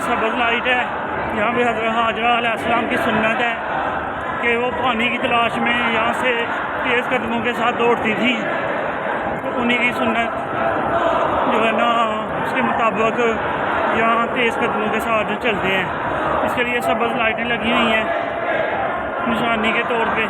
सब्ज़ लाइट है। यहाँ पे हज़रत हाजरा अलैहिस्सलाम की सुन्नत है कि वो पानी की तलाश में यहाँ से तेज़ कदमों के साथ दौड़ती थी, तो उन्हीं की सुन्नत जो है ना उसके मुताबिक यहाँ तेज़ कदमों के साथ चलते हैं। इसके लिए सब्ज़ लाइटें लगी हुई हैं निशानी के तौर पे।